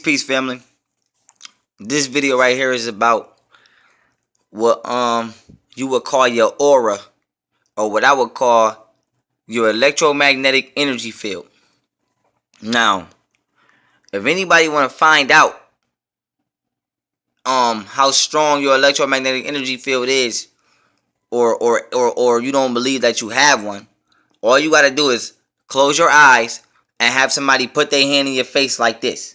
Peace, family. This video right here is about what you would call your aura, or what I would call your electromagnetic energy field. Now, if anybody want to find out how strong your electromagnetic energy field is, or you don't believe that you have one, all you got to do is close your eyes and have somebody put their hand in your face like this.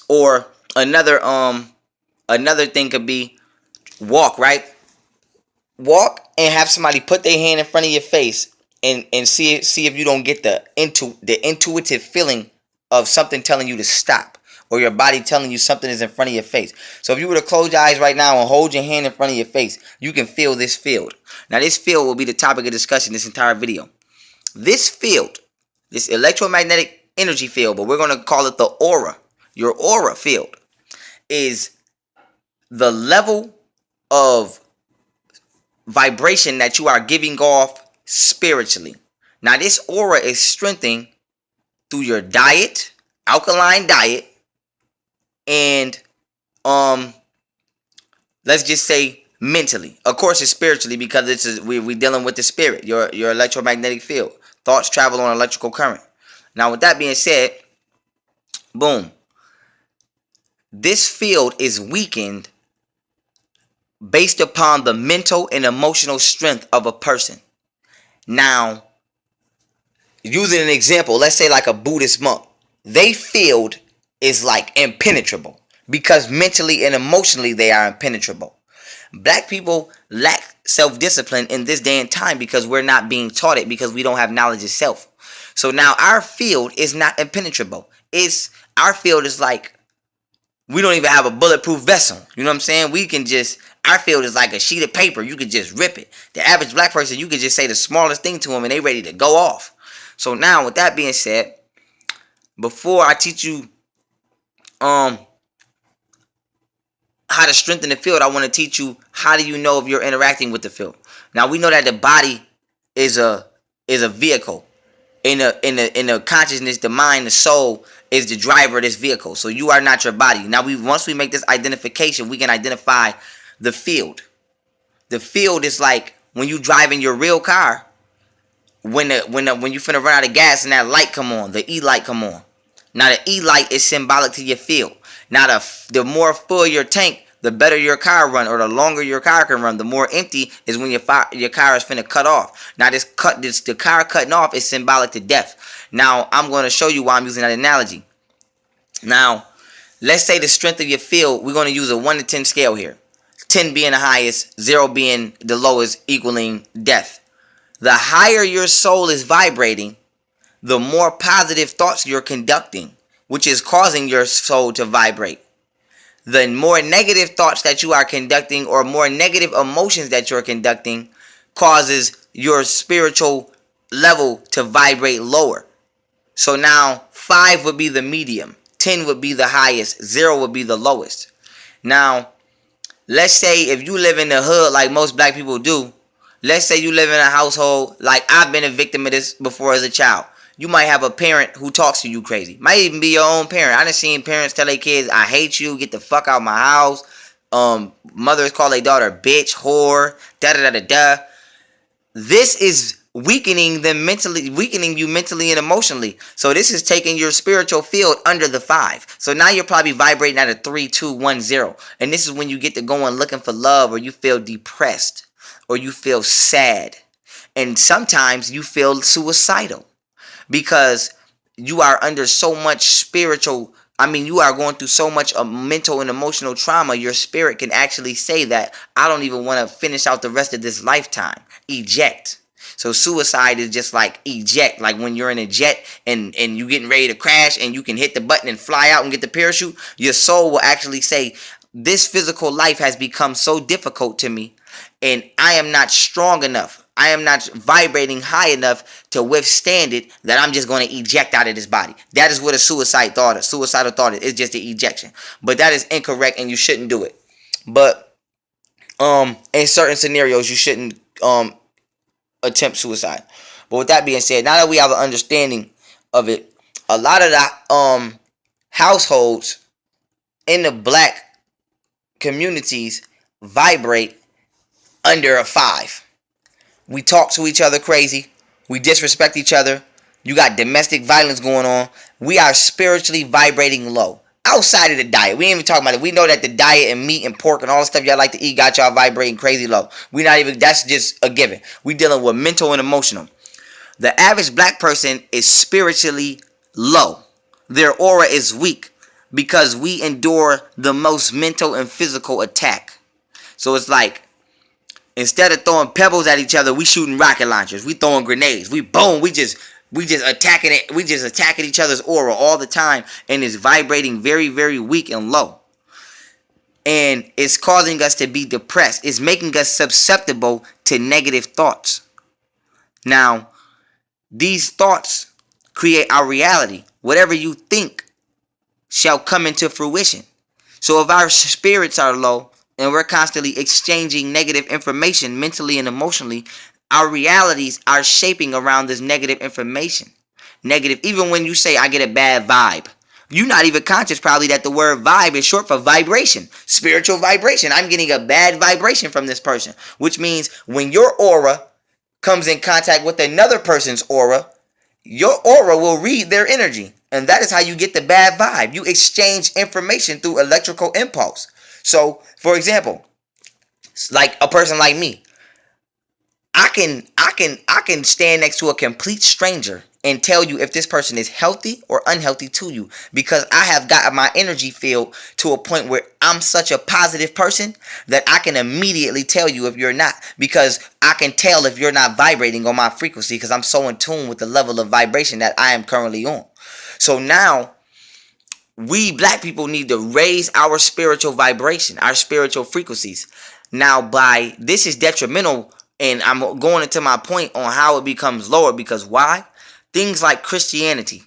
Or another thing could be walk, right? Walk and have somebody put their hand in front of your face and see if you don't get the intuitive feeling of something telling you to stop, or your body telling you something is in front of your face. So if you were to close your eyes right now and hold your hand in front of your face, you can feel this field. Now this field will be the topic of discussion this entire video. This field, this electromagnetic energy field, but we're going to call it the aura. Your aura field is the level of vibration that you are giving off spiritually. Now this aura is strengthened through your diet, alkaline diet, and let's just say mentally. Of course it's spiritually, because we're dealing with the spirit, your electromagnetic field. Thoughts travel on electrical current. Now with that being said, boom, this field is weakened based upon the mental and emotional strength of a person. Now, using an example, let's say like a Buddhist monk, their field is like impenetrable because mentally and emotionally they are impenetrable. Black people lack self-discipline in this day and time because we're not being taught it, because we don't have knowledge of self. So now our field is not impenetrable. Our field is like, we don't even have a bulletproof vessel. You know what I'm saying? Our field is like a sheet of paper. You could just rip it. The average black person, you could just say the smallest thing to them and they ready to go off. So now with that being said, before I teach you how to strengthen the field, I want to teach you how do you know if you're interacting with the field. Now we know that the body is a vehicle. In the consciousness, the mind, the soul is the driver of this vehicle. So you are not your body. Now once we make this identification, we can identify the field. The field is like when you drive in your real car, when you finna run out of gas and that light come on, the E light come on. Now the E light is symbolic to your field. Now the more full your tank, the better your car run, or the longer your car can run. The more empty is when your car is finna cut off. Now the car cutting off is symbolic to death. Now I'm going to show you why I'm using that analogy. Now let's say the strength of your field, we're going to use a 1 to 10 scale here. 10 being the highest, 0 being the lowest, equaling death. The higher your soul is vibrating, the more positive thoughts you're conducting, which is causing your soul to vibrate. The more negative thoughts that you are conducting, or more negative emotions that you're conducting, causes your spiritual level to vibrate lower. So now 5 would be the medium, 10 would be the highest, 0 would be the lowest. Now, let's say if you live in the hood like most black people do, let's say you live in a household, like I've been a victim of this before as a child. You might have a parent who talks to you crazy. Might even be your own parent. I done seen parents tell their kids, I hate you, get the fuck out of my house. Mothers call their daughter bitch, whore, da-da-da-da-da. This is weakening you mentally and emotionally. So this is taking your spiritual field under the 5. So now you're probably vibrating at a 3, 2, 1, 0. And this is when you get to going looking for love, or you feel depressed, or you feel sad. And sometimes you feel suicidal, because you are under so much you are going through so much mental and emotional trauma. Your spirit can actually say that I don't even want to finish out the rest of this lifetime. Eject. So suicide is just like eject, like when you're in a jet and you getting ready to crash and you can hit the button and fly out and get the parachute. Your soul will actually say, this physical life has become so difficult to me, and I am not strong enough. I am not vibrating high enough to withstand it, that I'm just going to eject out of this body. That is what a suicidal thought is. It's just an ejection. But that is incorrect, and you shouldn't do it. But in certain scenarios, you shouldn't attempt suicide. But with that being said, now that we have an understanding of it, a lot of that households in the black communities vibrate under a 5. We talk to each other crazy. We disrespect each other. You got domestic violence going on. We are spiritually vibrating low. Outside of the diet. We ain't even talking about it. We know that the diet and meat and pork and all the stuff y'all like to eat got y'all vibrating crazy low. We not even, that's just a given. We dealing with mental and emotional. The average black person is spiritually low. Their aura is weak because we endure the most mental and physical attack. So it's like, instead of throwing pebbles at each other, we shooting rocket launchers. We throwing grenades. We boom. We just attacking it. We just attacking each other's aura all the time, and it's vibrating very, very weak and low. And it's causing us to be depressed. It's making us susceptible to negative thoughts. Now, these thoughts create our reality. Whatever you think shall come into fruition. So if our spirits are low and we're constantly exchanging negative information mentally and emotionally, our realities are shaping around this negative information. Negative, even when you say, I get a bad vibe. You're not even conscious probably that the word vibe is short for vibration. Spiritual vibration. I'm getting a bad vibration from this person. Which means when your aura comes in contact with another person's aura, your aura will read their energy. And that is how you get the bad vibe. You exchange information through electrical impulse. So, for example, like a person like me, I can stand next to a complete stranger and tell you if this person is healthy or unhealthy to you, because I have gotten my energy field to a point where I'm such a positive person that I can immediately tell you if you're not, because I can tell if you're not vibrating on my frequency because I'm so in tune with the level of vibration that I am currently on. So now we black people need to raise our spiritual vibration, our spiritual frequencies. Now, by this is detrimental, and I'm going into my point on how it becomes lower, because why? Things like Christianity,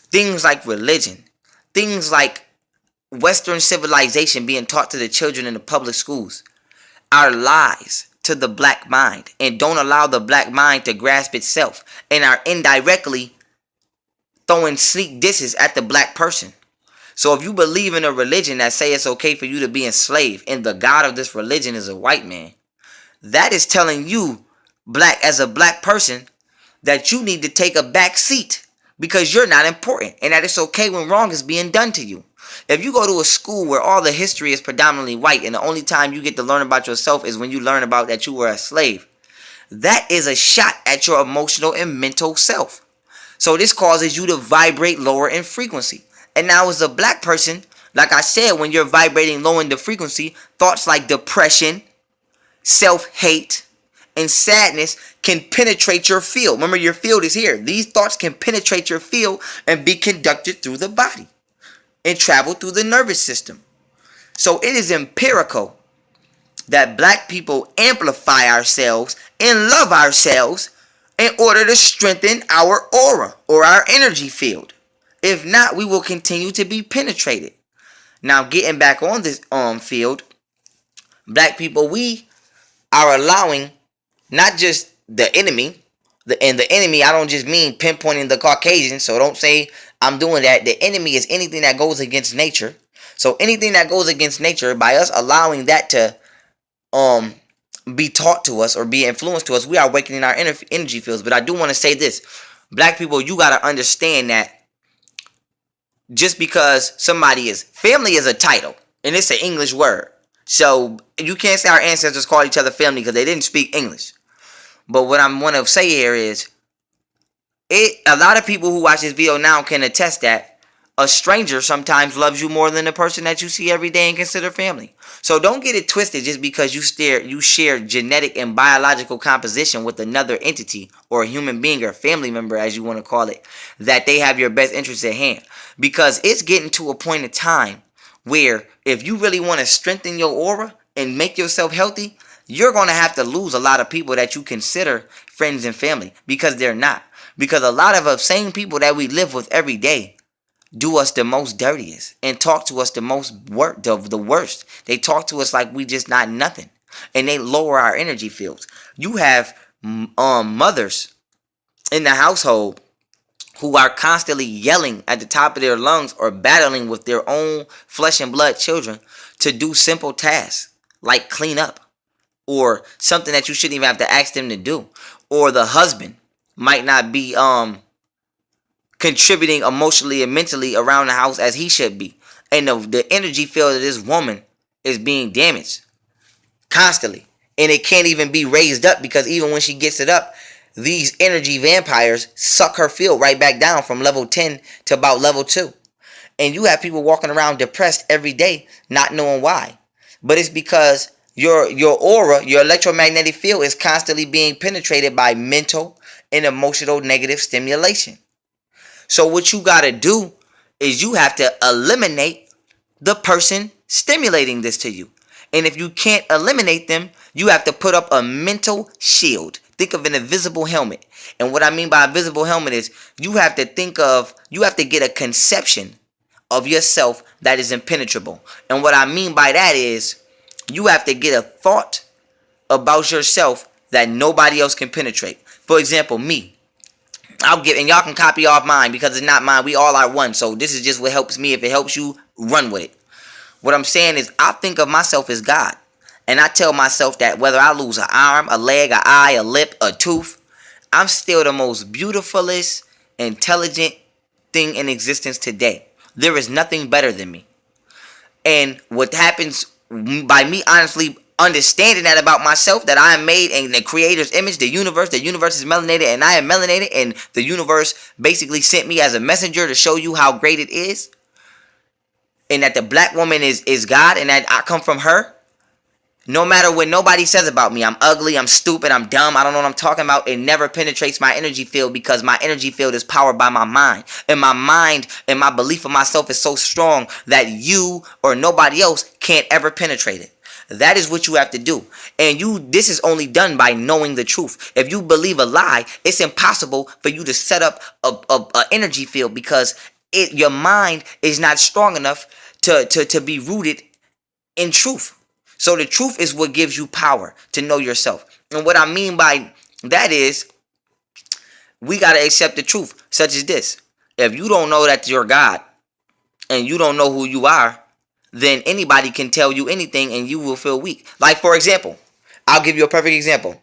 things like religion, things like Western civilization being taught to the children in the public schools are lies to the black mind, and don't allow the black mind to grasp itself, and are indirectly throwing sneak disses at the black person. So if you believe in a religion that say it's okay for you to be enslaved, and the God of this religion is a white man, that is telling you, black, as a black person, that you need to take a back seat because you're not important, and that it's okay when wrong is being done to you. If you go to a school where all the history is predominantly white and the only time you get to learn about yourself is when you learn about that you were a slave, that is a shot at your emotional and mental self. So this causes you to vibrate lower in frequency. And now as a black person, like I said, when you're vibrating low in the frequency, thoughts like depression, self-hate, and sadness can penetrate your field. Remember, your field is here. These thoughts can penetrate your field and be conducted through the body and travel through the nervous system. So it is empirical that black people amplify ourselves and love ourselves in order to strengthen our aura or our energy field. If not, we will continue to be penetrated. Now, getting back on this field, black people, we are allowing not just the enemy, and the enemy, I don't just mean pinpointing the Caucasian, so don't say I'm doing that. The enemy is anything that goes against nature. So anything that goes against nature, by us allowing that to be taught to us or be influenced to us, we are awakening our energy fields. But I do want to say this. Black people, you got to understand that just because somebody is, family is a title, and it's an English word. So you can't say our ancestors called each other family because they didn't speak English. But what I want to say here is, a lot of people who watch this video now can attest that a stranger sometimes loves you more than the person that you see every day and consider family. So don't get it twisted just because you share genetic and biological composition with another entity or a human being or family member, as you want to call it, that they have your best interests at hand. Because it's getting to a point in time where if you really want to strengthen your aura and make yourself healthy, you're going to have to lose a lot of people that you consider friends and family, because they're not. Because a lot of the same people that we live with every day do us the most dirtiest and talk to us the most the worst. They talk to us like we just not nothing, and they lower our energy fields. You have mothers in the household who are constantly yelling at the top of their lungs or battling with their own flesh and blood children to do simple tasks like clean up, or something that you shouldn't even have to ask them to do. Or the husband might not be contributing emotionally and mentally around the house as he should be. And the energy field of this woman is being damaged constantly. And it can't even be raised up, because even when she gets it up, these energy vampires suck her field right back down from level 10 to about level 2. And you have people walking around depressed every day, not knowing why. But it's because your aura, your electromagnetic field is constantly being penetrated by mental and emotional negative stimulation. So what you got to do is you have to eliminate the person stimulating this to you. And if you can't eliminate them, you have to put up a mental shield. Think of an invisible helmet. And what I mean by invisible helmet is you have to get a conception of yourself that is impenetrable. And what I mean by that is you have to get a thought about yourself that nobody else can penetrate. For example, me. And y'all can copy off mine because it's not mine. We all are one. So this is just what helps me. If it helps you, run with it. What I'm saying is I think of myself as God. And I tell myself that whether I lose an arm, a leg, an eye, a lip, a tooth, I'm still the most beautifulest, intelligent thing in existence today. There is nothing better than me. And what happens by me honestly understanding that about myself, that I am made in the creator's image, the universe is melanated and I am melanated, and the universe basically sent me as a messenger to show you how great it is, and that the black woman is God, and that I come from her. No matter what nobody says about me, I'm ugly, I'm stupid, I'm dumb, I don't know what I'm talking about, it never penetrates my energy field, because my energy field is powered by my mind. And my mind and my belief of myself is so strong that you or nobody else can't ever penetrate it. That is what you have to do. And this is only done by knowing the truth. If you believe a lie, it's impossible for you to set up a energy field, because your mind is not strong enough to be rooted in truth. So the truth is what gives you power to know yourself. And what I mean by that is we got to accept the truth, such as this. If you don't know that you're God and you don't know who you are, then anybody can tell you anything and you will feel weak. Like, for example, I'll give you a perfect example.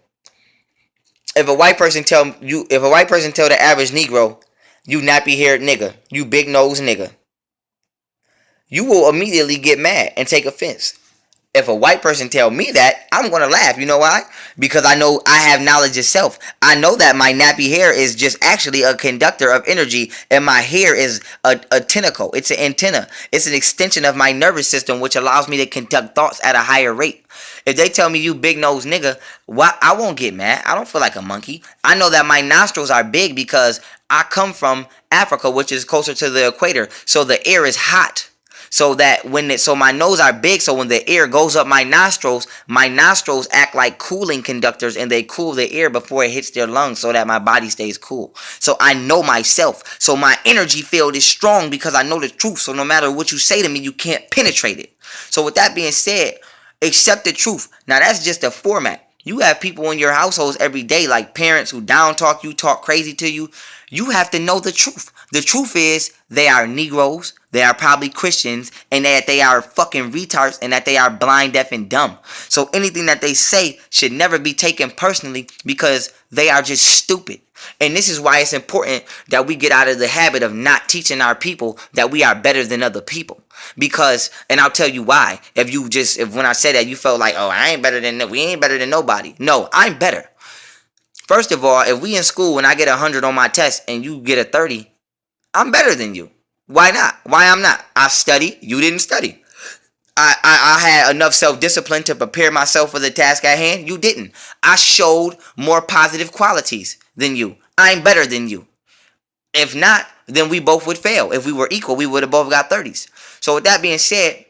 If a white person tell the average Negro, you nappy haired nigga, you big nose nigga, you will immediately get mad and take offense. If a white person tell me that, I'm going to laugh. You know why? Because I know I have knowledge of self. I know that my nappy hair is just actually a conductor of energy, and my hair is a tentacle. It's an antenna. It's an extension of my nervous system, which allows me to conduct thoughts at a higher rate. If they tell me you big nose nigga, I won't get mad. I don't feel like a monkey. I know that my nostrils are big because I come from Africa, which is closer to the equator. So the air is hot. So that so my nose are big, so when the air goes up my nostrils act like cooling conductors, and they cool the air before it hits their lungs so that my body stays cool. So I know myself. So my energy field is strong because I know the truth. So no matter what you say to me, you can't penetrate it. So with that being said, accept the truth. Now that's just a format. You have people in your households every day, like parents who down talk you, talk crazy to you. You have to know the truth. The truth is they are Negroes, they are probably Christians, and that they are fucking retards, and that they are blind, deaf, and dumb. So anything that they say should never be taken personally, because they are just stupid. And this is why it's important that we get out of the habit of not teaching our people that we are better than other people. Because, and I'll tell you why. If when I said that you felt like, oh, we ain't better than nobody. No, I'm better. First of all, if we in school and I get 100 on my test and you get a 30, I'm better than you. Why not? Why I'm not? I studied. You didn't study. I had enough self-discipline to prepare myself for the task at hand. You didn't. I showed more positive qualities than you. I'm better than you. If not, then we both would fail. If we were equal, we would have both got 30s. So with that being said,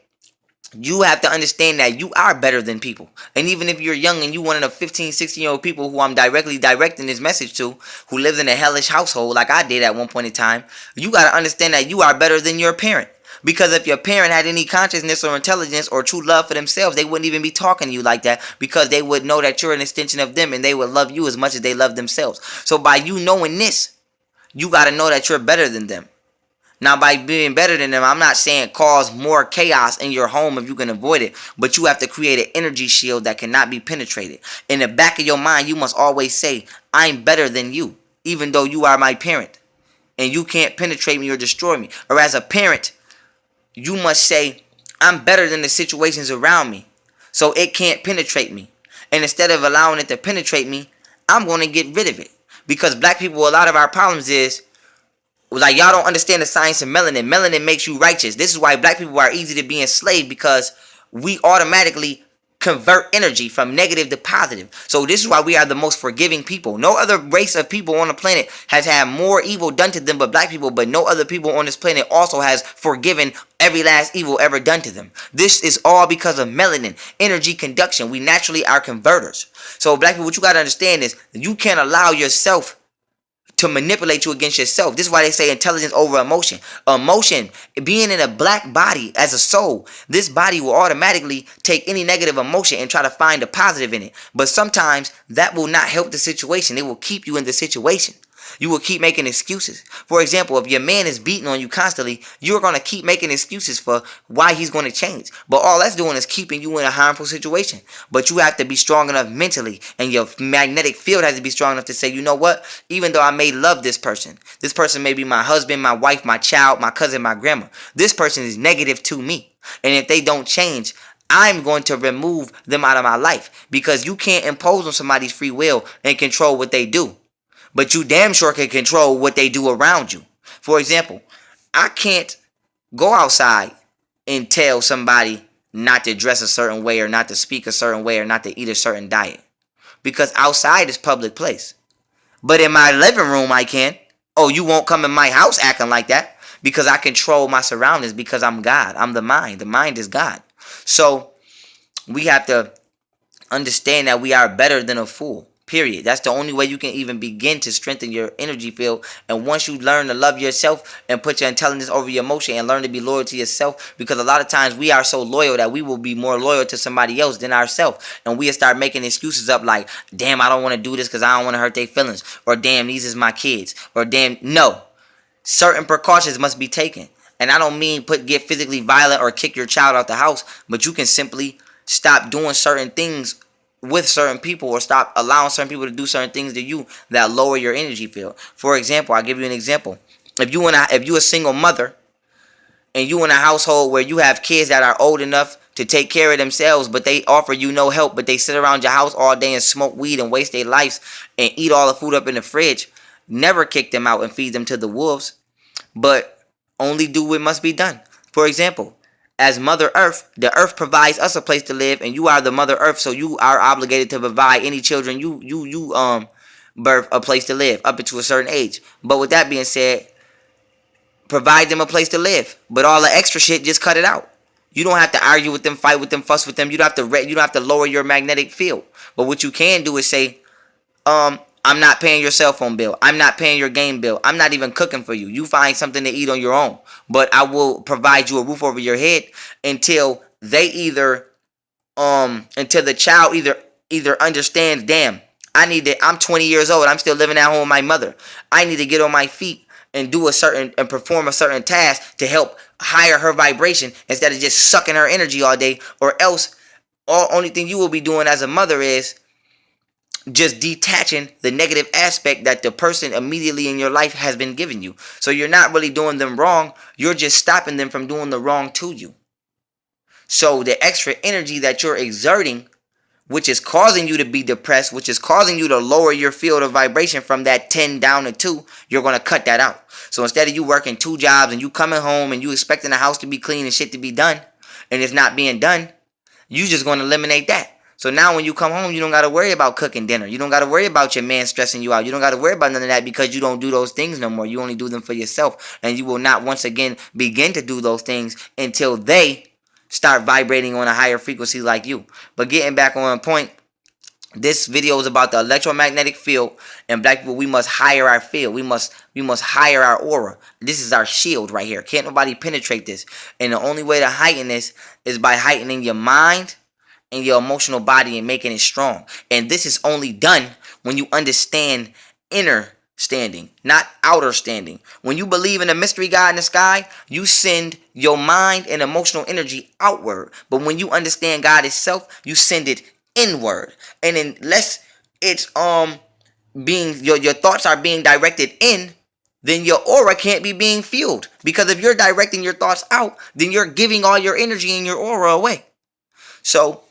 you have to understand that you are better than people. And even if you're young and you one of the 15, 16-year-old people who I'm directly directing this message to, who lives in a hellish household like I did at one point in time, you got to understand that you are better than your parent. Because if your parent had any consciousness or intelligence or true love for themselves, they wouldn't even be talking to you like that, because they would know that you're an extension of them and they would love you as much as they love themselves. So by you knowing this, you got to know that you're better than them. Now, by being better than them, I'm not saying cause more chaos in your home if you can avoid it, but you have to create an energy shield that cannot be penetrated. In the back of your mind, you must always say, I'm better than you, even though you are my parent, and you can't penetrate me or destroy me. Or as a parent, you must say, I'm better than the situations around me, so it can't penetrate me. And instead of allowing it to penetrate me, I'm going to get rid of it. Because black people, a lot of our problems is, like, y'all don't understand the science of melanin. Melanin makes you righteous. This is why black people are easy to be enslaved, because we automatically convert energy from negative to positive. So this is why we are the most forgiving people. No other race of people on the planet has had more evil done to them but black people, but no other people on this planet also has forgiven every last evil ever done to them. This is all because of melanin, energy conduction. We naturally are converters. So black people, what you got to understand is you can't allow yourself to manipulate you against yourself. This is why they say intelligence over emotion. Emotion, being in a black body as a soul, this body will automatically take any negative emotion and try to find a positive in it. But sometimes that will not help the situation. It will keep you in the situation. You will keep making excuses. For example, if your man is beating on you constantly, you're going to keep making excuses for why he's going to change. But all that's doing is keeping you in a harmful situation. But you have to be strong enough mentally, and your magnetic field has to be strong enough to say, you know what? Even though I may love this person may be my husband, my wife, my child, my cousin, my grandma. This person is negative to me. And if they don't change, I'm going to remove them out of my life, because you can't impose on somebody's free will and control what they do. But you damn sure can control what they do around you. For example, I can't go outside and tell somebody not to dress a certain way or not to speak a certain way or not to eat a certain diet, because outside is public place. But in my living room, I can. Oh, you won't come in my house acting like that, because I control my surroundings, because I'm God. I'm the mind. The mind is God. So we have to understand that we are better than a fool. Period. That's the only way you can even begin to strengthen your energy field. And once you learn to love yourself and put your intelligence over your emotion and learn to be loyal to yourself, because a lot of times we are so loyal that we will be more loyal to somebody else than ourselves. And we'll start making excuses up like, damn, I don't want to do this because I don't want to hurt their feelings. Or damn, these is my kids. Or damn, no. Certain precautions must be taken. And I don't mean get physically violent or kick your child out the house, but you can simply stop doing certain things with certain people, or stop allowing certain people to do certain things to you that lower your energy field. For example, I'll give you an example. If you're a single mother and you in a household where you have kids that are old enough to take care of themselves, but they offer you no help, but they sit around your house all day and smoke weed and waste their lives and eat all the food up in the fridge, never kick them out and feed them to the wolves, but only do what must be done. For example, as Mother Earth, the earth provides us a place to live, and you are the Mother Earth, so you are obligated to provide any children you birth a place to live up to a certain age. But with that being said, provide them a place to live, but all the extra shit, just cut it out. You don't have to argue with them, fight with them, fuss with them. You don't have to lower your magnetic field. But what you can do is say, I'm not paying your cell phone bill. I'm not paying your game bill. I'm not even cooking for you. You find something to eat on your own. But I will provide you a roof over your head until until the child either understands, damn, I'm 20 years old. I'm still living at home with my mother. I need to get on my feet and perform a certain task to help higher her vibration instead of just sucking her energy all day. Or else, only thing you will be doing as a mother is just detaching the negative aspect that the person immediately in your life has been giving you. So you're not really doing them wrong. You're just stopping them from doing the wrong to you. So the extra energy that you're exerting, which is causing you to be depressed, which is causing you to lower your field of vibration from that 10 down to 2, you're going to cut that out. So instead of you working 2 jobs and you coming home and you expecting the house to be clean and shit to be done, and it's not being done, you just going to eliminate that. So now when you come home, you don't got to worry about cooking dinner. You don't got to worry about your man stressing you out. You don't got to worry about none of that, because you don't do those things no more. You only do them for yourself. And you will not once again begin to do those things until they start vibrating on a higher frequency like you. But getting back on point, this video is about the electromagnetic field, and black people, we must higher our field. We must higher our aura. This is our shield right here. Can't nobody penetrate this. And the only way to heighten this is by heightening your mind and your emotional body and making it strong. And this is only done when you understand inner standing, not outer standing. When you believe in a mystery God in the sky, you send your mind and emotional energy outward. But when you understand God itself, you send it inward. And unless it's being your thoughts are being directed in, then your aura can't be being fueled. Because if you're directing your thoughts out, then you're giving all your energy and your aura away. So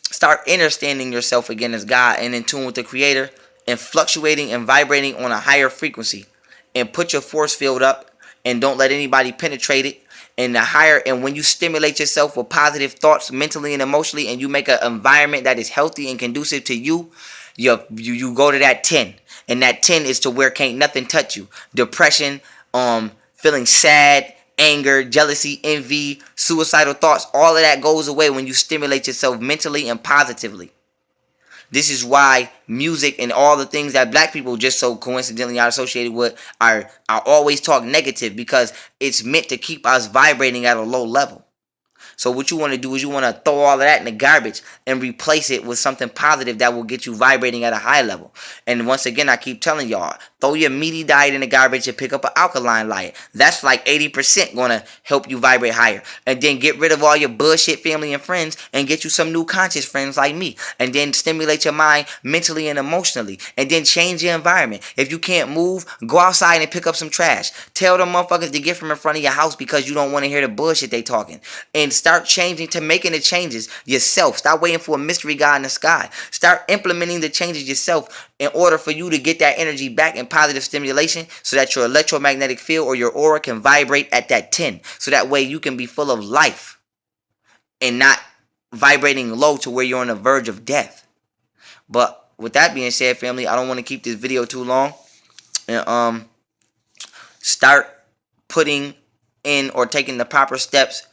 start understanding yourself again as God and in tune with the Creator, and fluctuating and vibrating on a higher frequency. And put your force field up and don't let anybody penetrate it. And when you stimulate yourself with positive thoughts mentally and emotionally, and you make an environment that is healthy and conducive to you, you go to that 10. And that 10 is to where can't nothing touch you. Depression, feeling sad, anger, jealousy, envy, suicidal thoughts, all of that goes away when you stimulate yourself mentally and positively. This is why music and all the things that black people just so coincidentally are associated with are always talk negative, because it's meant to keep us vibrating at a low level. So what you want to do is you want to throw all of that in the garbage and replace it with something positive that will get you vibrating at a high level. And once again, I keep telling y'all, throw your meaty diet in the garbage and pick up an alkaline diet. That's like 80% going to help you vibrate higher. And then get rid of all your bullshit family and friends and get you some new conscious friends like me. And then stimulate your mind mentally and emotionally. And then change your environment. If you can't move, go outside and pick up some trash. Tell them motherfuckers to get from in front of your house because you don't want to hear the bullshit they talking. And start changing to making the changes yourself. Stop waiting for a mystery God in the sky. Start implementing the changes yourself in order for you to get that energy back in positive stimulation, so that your electromagnetic field or your aura can vibrate at that 10. So that way you can be full of life and not vibrating low to where you're on the verge of death. But with that being said, family, I don't want to keep this video too long. And start putting in or taking the proper steps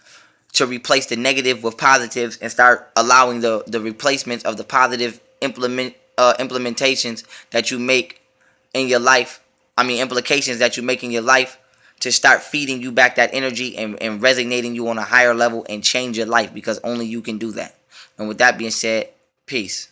to replace the negative with positives, and start allowing the replacements of the positive implementations that you make in your life. Implications that you make in your life, to start feeding you back that energy and resonating you on a higher level and change your life, because only you can do that. And with that being said, peace.